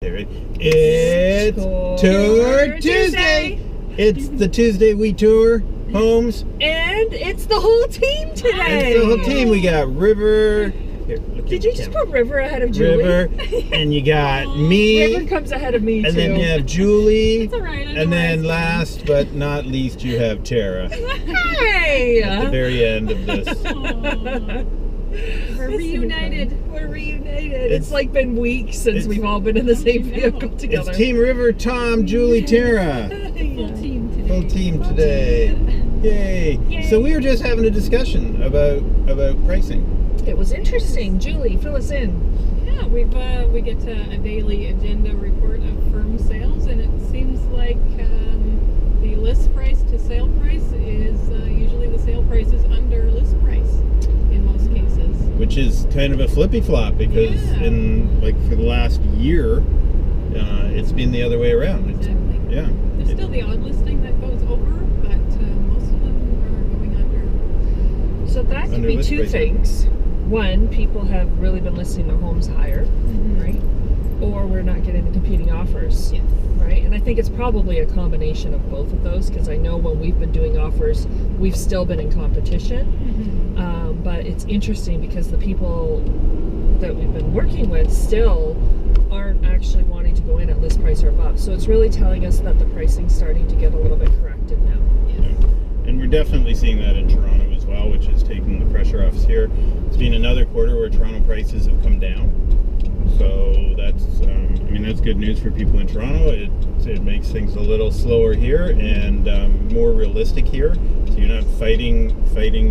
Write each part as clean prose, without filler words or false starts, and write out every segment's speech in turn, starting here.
Okay, right. It's Tour Tuesday. It's the Tuesday we tour homes. And it's the whole team today. It's the whole team. We got River. Here, Did you just put River ahead of Julie? River, and you got me. River comes ahead of me, too. And then you have Julie. That's all right. And then last but not least, you have Tara. Hey! At the very end of this. We're reunited. We're reunited. It's like been weeks since we've all been in the same vehicle together. It's Team River, Tom, Julie, Tara. Full team today. Full team today. Yay. So we were just having a discussion about pricing. It was interesting. Julie, fill us in. Yeah, we get a daily agenda report of firm sales, and it seems like the list price to sale price is usually the sale price is under list price in most cases. Which is kind of a flippy flop because for the last year, it's been the other way around. Exactly. Yeah. There's still the odd listing that goes over, but most of them are going under. So that could be two things. One, people have really been listing their homes higher, right? Or we're not getting the competing offers, right? And I think it's probably a combination of both of those, because I know when we've been doing offers, we've still been in competition. But it's interesting because the people that we've been working with still aren't actually wanting to go in at list price or above. So it's really telling us that the pricing's starting to get a little bit corrected now. And we're definitely seeing that in Toronto as well, which is taking the pressure off us here. It's been another quarter where Toronto prices have come down. So that's, that's good news for people in Toronto. It makes things a little slower here and more realistic here. So you're not fighting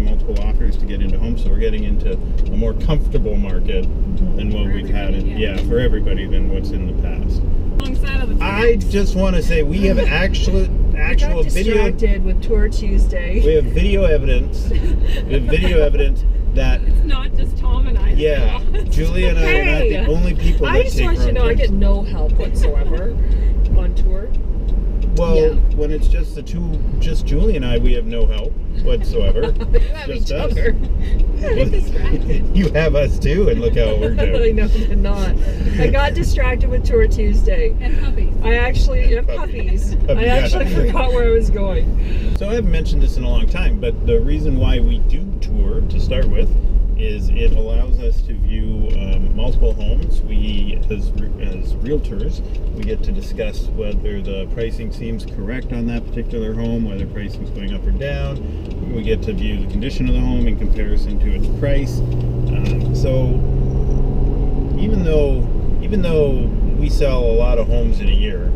multiple offers to get into homes. So we're getting into a more comfortable market than what we've had for everybody than what's in the past. I just want to say we have actual got distracted with Tour Tuesday. We have video evidence. That it's not just Tom and I. Yeah, Julie and I are not the only people that I just want you to know I get no help whatsoever on tour. Well, when it's just Julie and I, we have no help whatsoever. You have just each us. other. You have us too, and look how we're doing. I know, did not. I got distracted with Tour Tuesday. And puppies. I actually forgot where I was going. So I haven't mentioned this in a long time, but the reason why we do tour to start with is it allows us to view multiple homes. We, as realtors, we get to discuss whether the pricing seems correct on that particular home, whether pricing's going up or down. We get to view the condition of the home in comparison to its price. So even though we sell a lot of homes in a year,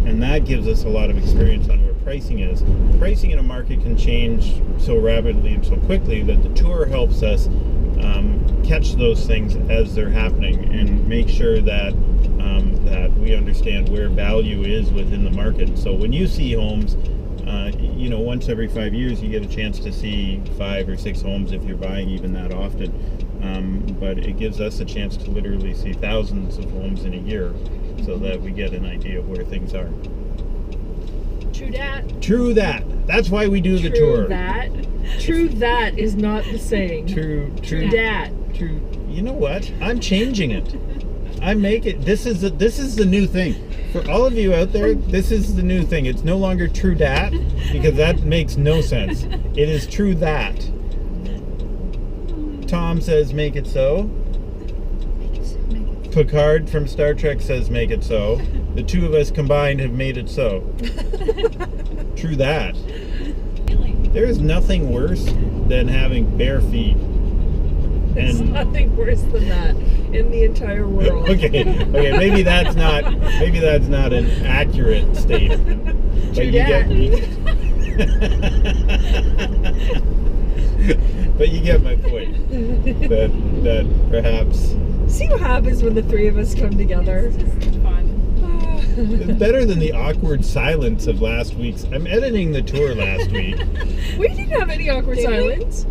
and that gives us a lot of experience on where pricing is. Pricing in a market can change so rapidly and so quickly that the tour helps us catch those things as they're happening and make sure that we understand where value is within the market. So when you see homes, once every 5 years you get a chance to see 5 or 6 homes if you're buying even that often. But it gives us a chance to literally see thousands of homes in a year so that we get an idea of where things are. True that. That's why we do the tour. True that is not the saying. True that. True. You know what? I'm changing it. This is the new thing. For all of you out there, this is the new thing. It's no longer true that, because that makes no sense. It is true that. Tom says make it so. Picard from Star Trek says make it so. The two of us combined have made it so. True that. There is nothing worse than having bare feet. There's nothing worse than that in the entire world. Okay, maybe that's not an accurate statement. But but you get my point. That perhaps. See what happens when the three of us come together. It's just fun. It's better than the awkward silence of last week's. I'm editing the tour last week. We didn't have any awkward silence.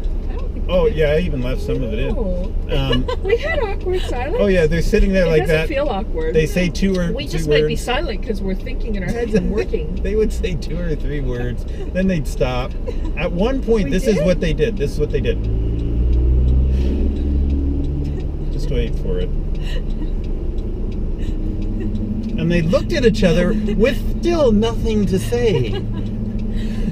Oh yeah, I even left some of it in. We had awkward silence. Oh yeah, they're sitting there like that. It doesn't feel awkward. They say 2 or 3 words. We just might be silent because we're thinking in our heads and working. They would say 2 or 3 words, then they'd stop. At one point, this is what they did. Just wait for it. they looked at each other with still nothing to say.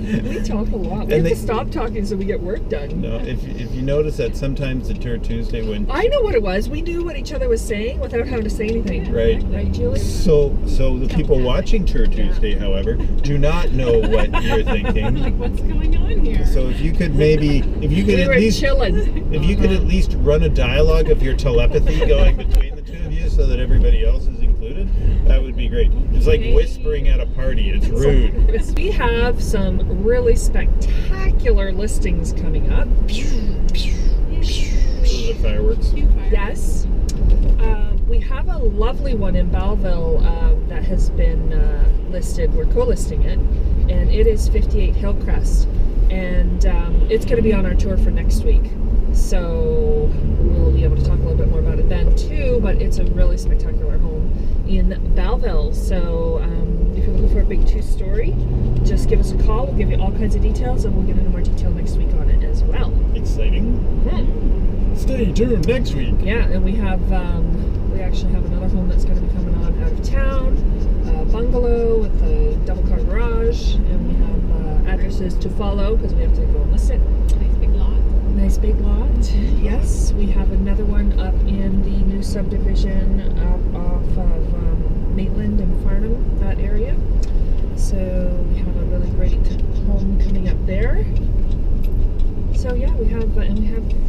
We talk a lot. We have to stop talking so we get work done. No, if you notice that sometimes the Tour Tuesday when... I know what it was. We knew what each other was saying without having to say anything. Right. Right, Julie? So the people watching Tour Tuesday, however, do not know what you're thinking. Like, what's going on here? So if you could at least chilling. If you could at least run a dialogue of your telepathy going between the two of you so that everybody else is included, that would be great. It's like whispering at a party. It's rude. We have some really spectacular listings coming up. Those are fireworks. Yes. We have a lovely one in Belleville that has been listed. We're co-listing it, and it is 58 Hillcrest, and it's going to be on our tour for next week. So we'll be able to talk a little bit more about it then too, but it's a really spectacular home in Belleville. So if you're looking for a big two-story, just give us a call. We'll give you all kinds of details, and we'll get into more detail next week on it as well. Exciting. Stay tuned next week. Yeah, and we actually have another home that's going to be coming on out of town, a bungalow with a double-car garage, and we have addresses to follow because we have to go and list it. Nice big lot. Nice big lot. Yes, we have another one up in the new subdivision up off of Maitland and Farnham, that area. So we have a really great home coming up there. So yeah, we have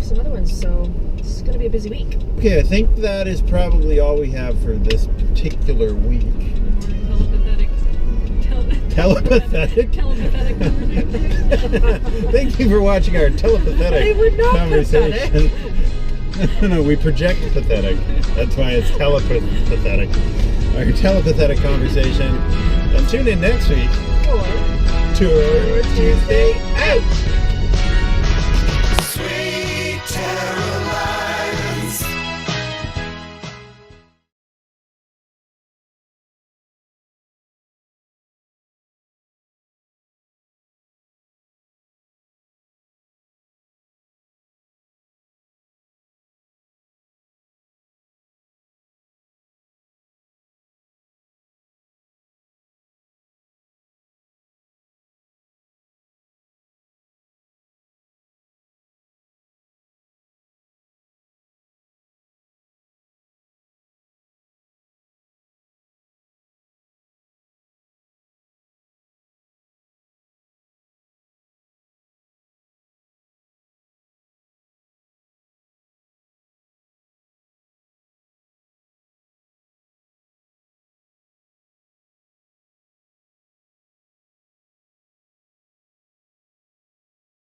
some other ones. So it's going to be a busy week. Okay, I think that is probably all we have for this particular week. Telepathic. Telepathetic conversation. Thank you for watching our telepathetic They were not conversation. No, we project pathetic. That's why it's telepathetic. Our telepathetic conversation. And tune in next week Or Tour Tuesday out.